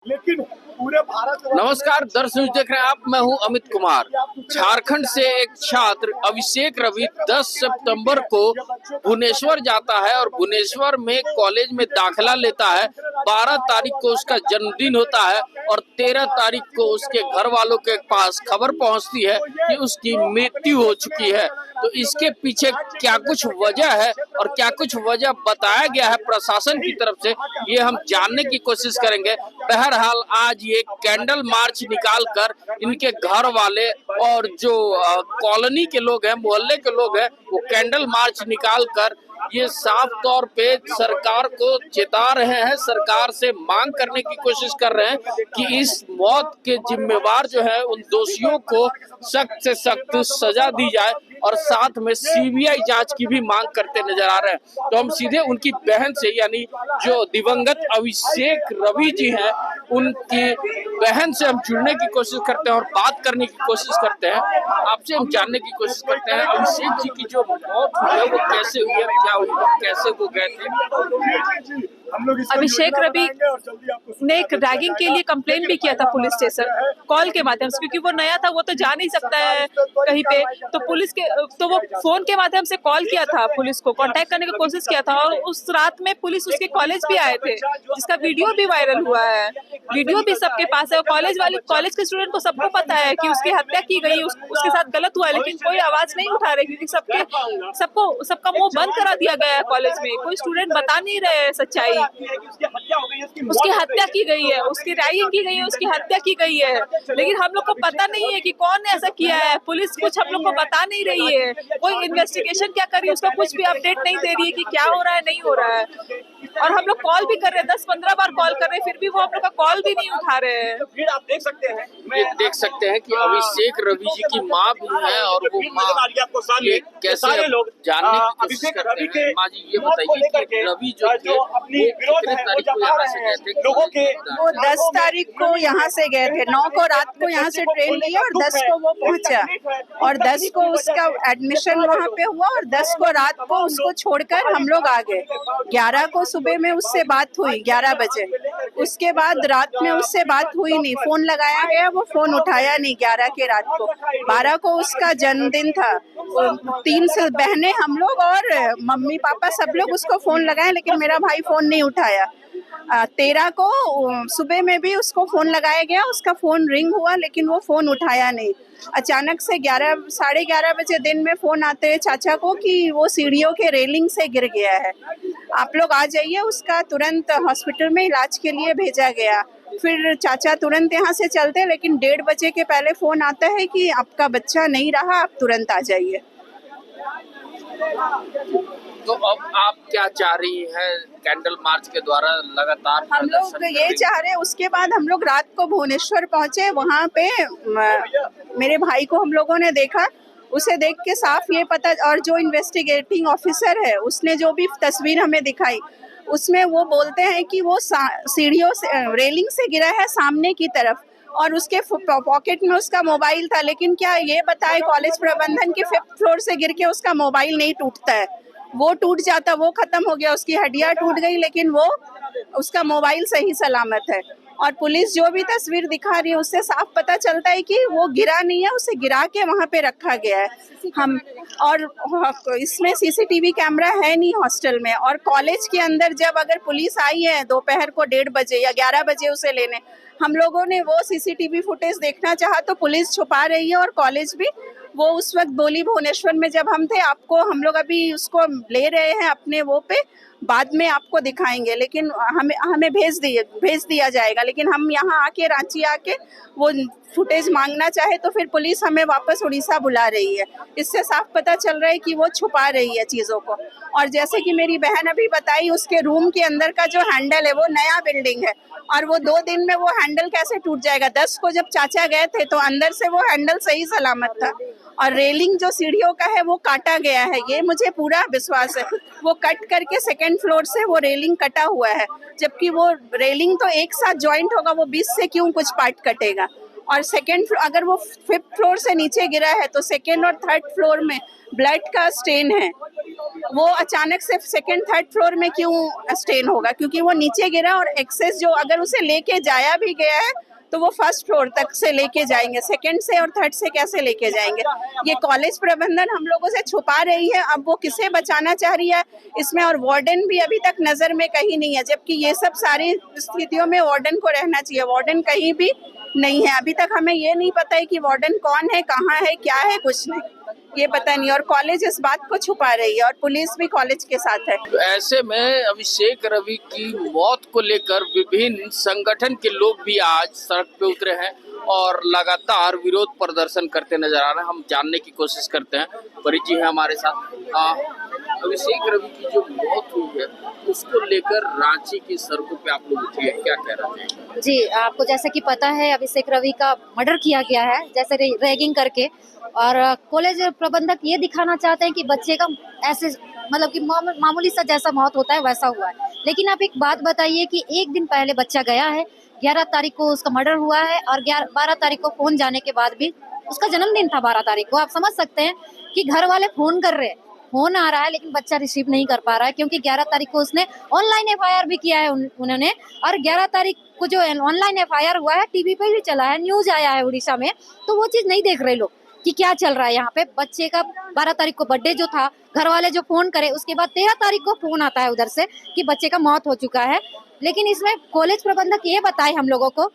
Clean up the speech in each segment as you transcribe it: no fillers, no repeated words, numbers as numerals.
लेकिन पूरे भारत। नमस्कार दर्शक, देख रहे हैं आप, मैं हूं अमित कुमार। झारखंड से एक छात्र अभिषेक रवि 10 सितंबर को भुवनेश्वर जाता है और भुवनेश्वर में कॉलेज में दाखिला लेता है। 12 तारीख को उसका जन्मदिन होता है और 13 तारीख को उसके घर वालों के पास खबर पहुंचती है कि उसकी मृत्यु हो चुकी है। तो इसके पीछे क्या कुछ वजह है और क्या कुछ वजह बताया गया है प्रशासन की तरफ से, ये हम जानने की कोशिश करेंगे। बहरहाल आज ये कैंडल मार्च निकालकर इनके घर वाले और जो कॉलोनी के लोग हैं, मोहल्ले के लोग हैं, वो कैंडल मार्च निकालकर ये साफ तौर पे सरकार को चेता रहे हैं, सरकार से मांग करने की कोशिश कर रहे हैं कि इस मौत के जिम्मेवार जो है उन दोषियों को सख्त से सख्त सजा दी जाए और साथ में सीबीआई जांच की भी मांग करते नजर आ रहे हैं। तो हम सीधे उनकी बहन से, यानी जो दिवंगत अभिषेक रवि जी हैं, उनकी बहन से हम जुड़ने की कोशिश करते हैं और बात करने की कोशिश करते हैं। आपसे हम जानने की कोशिश करते हैं अभिषेक जी की जो मौत हुई है वो कैसे हुई है, क्या हुई है, कैसे वो गए थे। अभिषेक रवि ने एक रैगिंग के लिए कंप्लेन भी किया था पुलिस स्टेशन कॉल के माध्यम से, क्योंकि वो नया था, वो तो जा नहीं सकता है कहीं पे। तो पुलिस के तो वो फोन के माध्यम से कॉल किया था, पुलिस को कांटेक्ट करने की कोशिश किया था और उस रात में पुलिस उसके कॉलेज भी आए थे, जिसका वीडियो भी वायरल हुआ है। वीडियो भी सबके पास है। कॉलेज के स्टूडेंट को सबको पता है कि उसकी हत्या की गई, उसके साथ गलत हुआ है, लेकिन कोई आवाज नहीं उठा रहे क्योंकि सबका मुंह बंद करा दिया गया है। कॉलेज में कोई स्टूडेंट बता नहीं रहे सच्चाई। उसकी हत्या की गई है, उसकी रैगिंग की गई है, उसकी हत्या की गई है, लेकिन हम लोग को पता नहीं है कि कौन ने ऐसा किया है। पुलिस कुछ हम लोग को बता नहीं रही है, कोई इन्वेस्टिगेशन क्या कर रही है उसका कुछ भी अपडेट नहीं दे रही है कि क्या हो रहा है, नहीं हो रहा है। और हम लोग कॉल भी कर रहे हैं, 10-15 बार कॉल कर रहे हैं, फिर भी वो हम लोग का कॉल भी नहीं उठा रहे हैं। फिर आप देख सकते हैं, देख सकते हैं कि अभिषेक रवि जी की माँ भी है और वो माँ कैसे लोग जानने की कोशिश करते हैं। माँ जी ये बताइए कि रवि जो थे वो कितने तारीख को यहाँ से गए थे? लोगों के वो 10 तारीख को यहाँ से गए थे, 9 को रात को यहाँ से ट्रेन लिया और 10 को वो पहुँचा और 10 को उसका एडमिशन वहाँ पे हुआ और 10 को रात को उसको छोड़कर हम लोग आ गए। 11 को सुबह में उससे बात हुई 11 बजे, उसके बाद रात में उससे बात हुई नहीं। फोन लगाया गया, वो फोन उठाया नहीं 11 के रात को। 12 को उसका जन्मदिन था, 3 से बहनें हम लोग और मम्मी पापा सब लोग उसको फोन लगाए, लेकिन मेरा भाई फोन नहीं उठाया। 13 को सुबह में भी उसको फोन लगाया गया, उसका फोन रिंग हुआ लेकिन वो फोन उठाया नहीं। अचानक से 11-11:30 बजे दिन में फोन आते हैं चाचा को कि वो सीढ़ियों के रेलिंग से गिर गया है, आप लोग आ जाइए। उसका तुरंत हॉस्पिटल में इलाज के लिए भेजा गया। फिर चाचा तुरंत यहाँ से चलते, लेकिन 1:30 बजे के पहले फोन आता है कि आपका बच्चा नहीं रहा, आप तुरंत आ जाइए। तो अब आप क्या चाह रही हैं कैंडल मार्च के द्वारा? लगातार हम लोग ये चाह रहे हैं। उसके बाद हम लोग रात को भुवनेश्वर पहुंचे, वहाँ पे मेरे भाई को हम लोगों ने देखा, उसे देख के साफ ये पता, और जो इन्वेस्टिगेटिंग ऑफिसर है उसने जो भी तस्वीर हमें दिखाई उसमें वो बोलते हैं कि वो सीढ़ियों से रेलिंग से गिरा है सामने की तरफ और उसके पॉकेट में उसका मोबाइल था। लेकिन क्या ये बताए कॉलेज प्रबंधन के 5th फ्लोर से गिर के उसका मोबाइल नहीं टूटता है, वो टूट जाता, वो खत्म हो गया, उसकी हड्डियां टूट गई, लेकिन वो उसका मोबाइल सही सलामत है। और पुलिस जो भी तस्वीर दिखा रही है उससे साफ पता चलता है कि वो गिरा नहीं है, उसे गिरा के वहाँ पे रखा गया है। हम और इसमें सीसीटीवी कैमरा है नहीं हॉस्टल में, और कॉलेज के अंदर जब अगर पुलिस आई है दोपहर को 1:30 बजे या 11 बजे उसे लेने, हम लोगों ने वो सीसीटीवी फुटेज देखना चाहा तो पुलिस छुपा रही है। और कॉलेज भी वो उस वक्त बोली भुवनेश्वर में जब हम थे, आपको हम लोग अभी उसको ले रहे हैं अपने वो पे, बाद में आपको दिखाएंगे, लेकिन हमें भेज दिया जाएगा। लेकिन हम यहाँ आके रांची आके वो फुटेज मांगना चाहे तो फिर पुलिस हमें वापस उड़ीसा बुला रही है। इससे साफ पता चल रहा है कि वो छुपा रही है चीज़ों को। और जैसे कि मेरी बहन अभी बताई, उसके रूम के अंदर का जो हैंडल है वो नया बिल्डिंग है और वो 2 दिन में वो हैंडल कैसे टूट जाएगा। 10 को जब चाचा गए थे तो अंदर से वो हैंडल सही सलामत था। और रेलिंग जो सीढ़ियों का है वो काटा गया है, ये मुझे पूरा विश्वास है। वो कट करके 2nd फ्लोर से वो रेलिंग कटा हुआ है, जबकि वो रेलिंग तो एक साथ जॉइंट होगा, वो 20 से क्यों कुछ पार्ट कटेगा। और 2nd फ्लोर, अगर वो 5th फ्लोर से नीचे गिरा है तो 2nd और 3rd फ्लोर में ब्लड का स्टेन है। वो अचानक से सेकंड थर्ड फ्लोर में क्यों स्टेन होगा, क्योंकि वो नीचे गिरा और एक्सेस जो अगर उसे लेके जाया भी गया है तो वो फर्स्ट फ्लोर तक से लेके जाएंगे, सेकंड से और थर्ड से कैसे लेके जाएंगे। ये कॉलेज प्रबंधन हम लोगों से छुपा रही है। अब वो किसे बचाना चाह रही है इसमें, और वार्डन भी अभी तक नजर में कहीं नहीं है, जबकि ये सब सारी स्थितियों में वार्डन को रहना चाहिए। वार्डन कहीं भी नहीं है अभी तक। हमें ये नहीं पता है कि वार्डन कौन है, कहाँ है, क्या है, कुछ नहीं, ये पता नहीं। और कॉलेज इस बात को छुपा रही है और पुलिस भी कॉलेज के साथ है। तो ऐसे में अभिषेक रवि की मौत को लेकर विभिन्न संगठन के लोग भी आज सड़क पे उतरे हैं और लगातार विरोध प्रदर्शन करते नजर आ रहे हैं। हम जानने की कोशिश करते हैं, परिचय है हमारे साथ। अभिषेक रवि की जो मौत हुई है उसको लेकर रांची की सड़कों पे आप लोग उठे हैं, क्या कहना चाहिए? जी, आपको जैसा कि पता है अभिषेक रवि का मर्डर किया गया है, जैसे रैगिंग करके, और कॉलेज प्रबंधक ये दिखाना चाहते हैं कि बच्चे का ऐसे मतलब कि मामूली सा जैसा मौत होता है वैसा हुआ है। लेकिन आप एक बात बताइए कि एक दिन पहले बच्चा गया है, 11 तारीख को उसका मर्डर हुआ है और 12 तारीख को फोन जाने के बाद भी उसका जन्मदिन था 12 तारीख को। आप समझ सकते हैं कि घर वाले फोन कर रहे हैं, फोन आ रहा है लेकिन बच्चा रिसीव नहीं कर पा रहा है, क्योंकि 11 तारीख को उसने ऑनलाइन FIR भी किया है उन्होंने। और 11 तारीख को जो ऑनलाइन FIR हुआ है टीवी पे भी चला है, न्यूज आया है उड़ीसा में, तो वो चीज नहीं देख रहे लोग कि क्या चल रहा है यहाँ पे। बच्चे का 12 तारीख को बर्थडे जो था, घर वाले जो फोन करे, उसके बाद 13 तारीख को फोन आता है उधर से कि बच्चे का मौत हो चुका है। लेकिन इसमें कॉलेज प्रबंधक ये बताए हम लोगों को,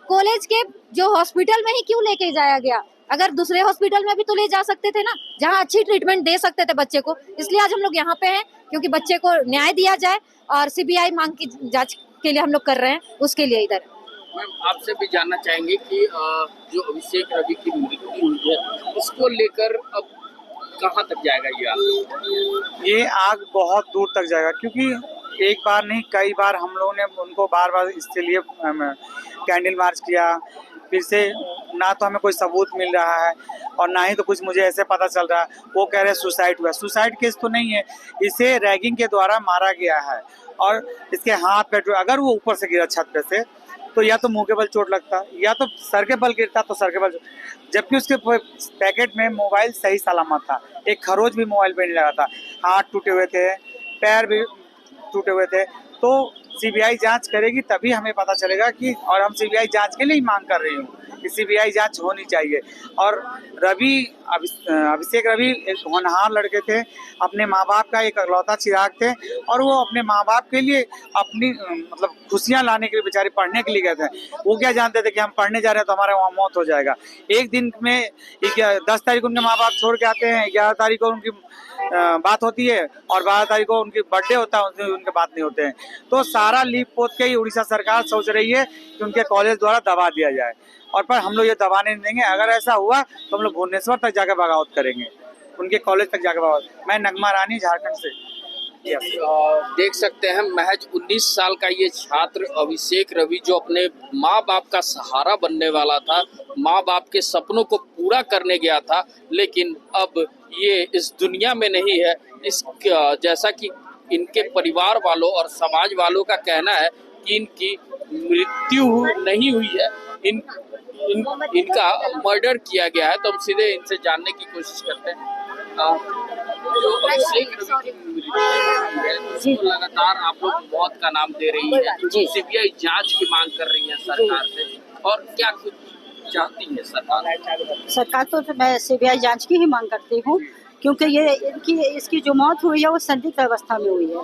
कॉलेज के जो हॉस्पिटल में ही क्यों लेके जाया गया? अगर दूसरे हॉस्पिटल में भी तो ले जा सकते थे ना, जहाँ अच्छी ट्रीटमेंट दे सकते थे बच्चे को। इसलिए आज हम लोग यहाँ पे हैं, क्योंकि बच्चे को न्याय दिया जाए और CBI मांग की जांच के लिए हम लोग कर रहे हैं, उसके लिए इधर। मैम, आपसे भी जानना चाहेंगे कि जो अभिषेक रवि की मृत्यु हुई है उसको लेकर अब कहाँ तक जाएगा ये आग? ये आग बहुत दूर तक जाएगा, क्योंकि एक बार नहीं कई बार हम लोगों ने उनको बार बार इसके लिए कैंडल मार्च किया, फिर से ना तो हमें कोई सबूत मिल रहा है और ना ही तो कुछ मुझे ऐसे पता चल रहा है। वो कह रहे हैं सुसाइड हुआ, सुसाइड केस तो नहीं है, इसे रैगिंग के द्वारा मारा गया है। और इसके हाथ पे अगर वो ऊपर से गिरा छत पे से तो या तो मुंह के बल चोट लगता, या तो सर के बल गिरता तो सर के बल, जबकि उसके पैकेट में मोबाइल सही सलामत था, एक खरोच भी मोबाइल पे नहीं लगा था, हाथ टूटे हुए थे, पैर भी टूटे हुए थे। तो CBI जांच करेगी तभी हमें पता चलेगा कि, और हम CBI जांच के लिए ही मांग कर रही हूँ कि CBI जांच होनी चाहिए। और अभिषेक रवि एक होनहार लड़के थे, अपने माँ बाप का एक इकलौता चिराग थे, और वो अपने माँ बाप के लिए अपनी मतलब खुशियाँ लाने के लिए बेचारे पढ़ने के लिए गए थे। वो क्या जानते थे कि हम पढ़ने जा रहे हैं तो हमारे वहाँ मौत हो जाएगा। एक दिन में 10 तारीख को उनके माँ बाप छोड़ के आते हैं, 11 तारीख को उनकी बात होती है और 12 तारीख को उनकी बर्थडे होता है, उसमें उनके बात नहीं होते हैं। तो सारा लीप पोत के ही उड़ीसा सरकार सोच रही है कि उनके कॉलेज द्वारा दबा दिया जाए, और पर हम लोग ये दबाने नहीं देंगे। अगर ऐसा हुआ तो हम लोग भुवनेश्वर तक जाकर बगावत करेंगे, उनके कॉलेज तक जाकर बगावत। मैं नगमा रानी, झारखंड से। देख सकते हैं महज 19 साल का ये छात्र अभिषेक रवि, जो अपने माँ बाप का सहारा बनने वाला था, माँ बाप के सपनों को पूरा करने गया था, लेकिन अब ये इस दुनिया में नहीं है। इस जैसा कि इनके परिवार वालों और समाज वालों का कहना है कि इनकी मृत्यु नहीं हुई है, इनका मर्डर किया गया है। तो हम सीधे इनसे जानने की कोशिश करते हैं। जो अभिषेक रवि की मृत्यु है उसको लगातार आप लोग मौत का नाम दे रही है, CBI जांच की मांग कर रही है सरकार से, और क्या कुछ चाहती है सरकार? सरकार तो मैं CBI जांच की ही मांग करती हूँ, क्योंकि ये इसकी जो मौत हुई है वो संदिग्ध अवस्था में हुई है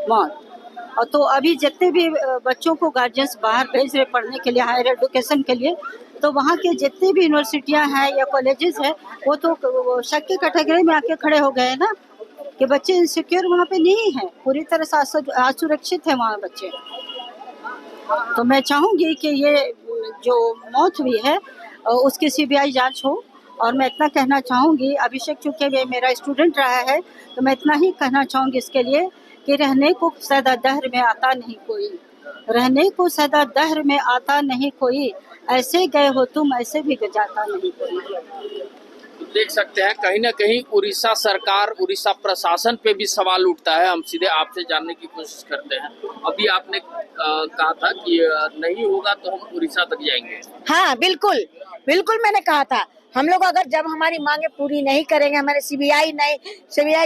मौत। और तो अभी जितने भी बच्चों को गार्जियंस बाहर भेज रहे पढ़ने के लिए, हायर एजुकेशन के लिए, तो वहाँ के जितनी भी यूनिवर्सिटियाँ हैं या कॉलेजेस हैं वो तो शक के कैटेगरी में आके खड़े हो गए हैं ना, कि बच्चे इनसिक्योर वहाँ पे नहीं हैं, पूरी तरह से असुरक्षित है वहाँ बच्चे। तो मैं चाहूँगी कि ये जो मौत हुई है उसकी CBI जांच हो। और मैं इतना कहना चाहूँगी, अभिषेक चूँकि वे मेरा स्टूडेंट रहा है, तो मैं इतना ही कहना चाहूँगी इसके लिए कि रहने को सदा दहर में आता नहीं कोई, रहने को सदा दहर में आता नहीं कोई, ऐसे गए हो तुम ऐसे भी जाता नहीं कोई। देख सकते हैं कहीं ना कहीं उड़ीसा सरकार, उड़ीसा प्रशासन पे भी सवाल उठता है। हम सीधे आपसे जानने की कोशिश करते हैं। अभी आपने कहा था कि नहीं होगा तो हम उड़ीसा तक जाएंगे। हाँ बिल्कुल बिल्कुल, मैंने कहा था हम लोग अगर जब हमारी मांगे पूरी नहीं करेंगे, हमारे सीबीआई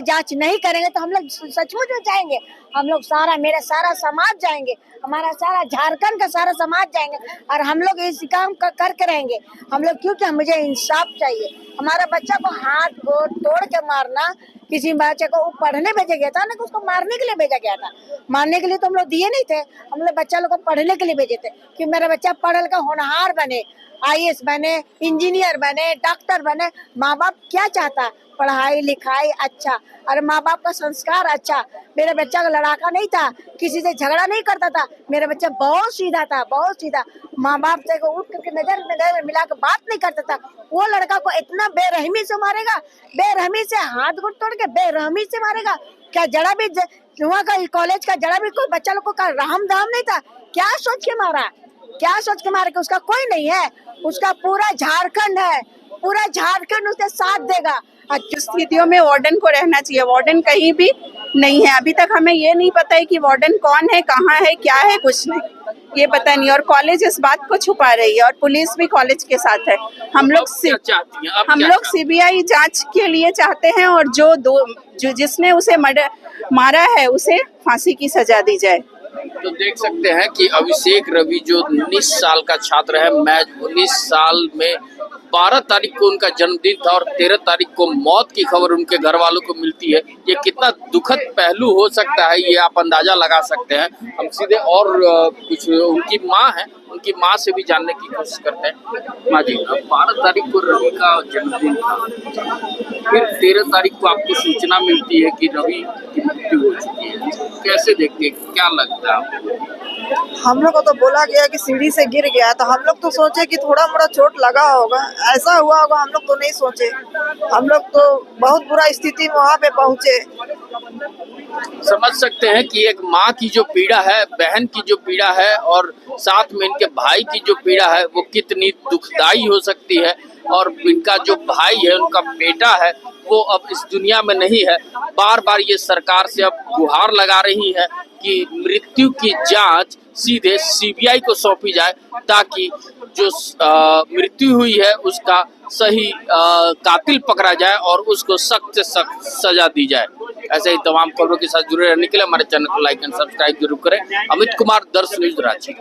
जांच नहीं करेंगे तो हम लोग सचमुच में जाएंगे। हम लोग मेरा सारा समाज जाएंगे, हमारा सारा झारखंड का सारा समाज जाएंगे और हम लोग इस काम करके रहेंगे। हम लोग क्योंकि मुझे इंसाफ चाहिए। हमारा बच्चा को हाथ गोड़ तोड़ के मारना, किसी बच्चे को पढ़ने भेजा गया था ना, कि उसको मारने के लिए भेजा गया था। मारने के लिए तो हम लोग दिए नहीं थे, हम लोग बच्चा लोग को पढ़ने के लिए भेजे थे कि मेरा बच्चा पढ़ लिख होनहार बने, IAS बने, इंजीनियर बने, डॉक्टर बने। माँ बाप क्या चाहता? पढ़ाई लिखाई अच्छा, और माँ बाप का संस्कार अच्छा। मेरा बच्चा का लड़ाका नहीं था, किसी से झगड़ा नहीं करता था, मेरा बच्चा बहुत सीधा था, बहुत सीधा। माँ बाप से उठ करके नजर मिला के बात नहीं करता था। वो लड़का को इतना बेरहमी से मारेगा, बेरहमी से हाथ घुट तोड़ के बेरहमी से मारेगा। क्या जरा भी वहाँ का कॉलेज का जरा भी कोई बच्चा लोग को राम दाम नहीं था? क्या सोच के मारा? क्या सोच के मारा कि उसका कोई नहीं है? उसका पूरा झारखंड है, पूरा झारखंड उसके साथ देगा। स्थितियों में वार्डन को रहना चाहिए। वार्डन कहीं भी नहीं है अभी तक। हमें ये नहीं पता है कि वार्डन कौन है, कहाँ है, क्या है, कुछ नहीं, ये पता नहीं। और कॉलेज इस बात को छुपा रही है और पुलिस भी कॉलेज के साथ है। हम लोग सीबीआई जांच के लिए चाहते हैं और जो जिसने उसे मारा है उसे फांसी की सजा दी जाए। तो देख सकते हैं कि अभिषेक रवि जो 19 साल का छात्र है, महज 19 साल में 12 तारीख को उनका जन्मदिन था और 13 तारीख को मौत की खबर उनके घर वालों को मिलती है। ये कितना दुखद पहलू हो सकता है ये आप अंदाजा लगा सकते हैं। हम सीधे और कुछ उनकी माँ है, उनकी माँ से भी जानने की कोशिश करते हैं। माँ जी, 12 तारीख को रवि का जन्मदिन था, फिर 13 तारीख को आपको सूचना मिलती है कि रवि की मृत्यु हो चुकी है। कैसे देखते हैं, क्या लगता है आपको? हम लोग को तो बोला गया कि सीढ़ी से गिर गया, तो हम लोग तो सोचे कि थोड़ा मोड़ा चोट लगा होगा, ऐसा हुआ होगा हम लोग तो नहीं सोचे। हम लोग तो बहुत बुरा स्थिति में वहाँ पे पहुँचे। समझ सकते हैं कि एक माँ की जो पीड़ा है, बहन की जो पीड़ा है और साथ में इनके भाई की जो पीड़ा है वो कितनी दुखदाई हो सकती है। और इनका जो भाई है, उनका बेटा है, वो अब इस दुनिया में नहीं है। बार बार ये सरकार से अब गुहार लगा रही है कि मृत्यु की जांच सीधे सीबीआई को सौंपी जाए, ताकि जो मृत्यु हुई है उसका सही कातिल पकड़ा जाए और उसको सख्त से सख्त सजा दी जाए। ऐसे ही तमाम खबरों के साथ जुड़े रहने के लिए हमारे चैनल को लाइक एंड सब्सक्राइब जरूर करें। अमित कुमार, दर्श न्यूज, रांची।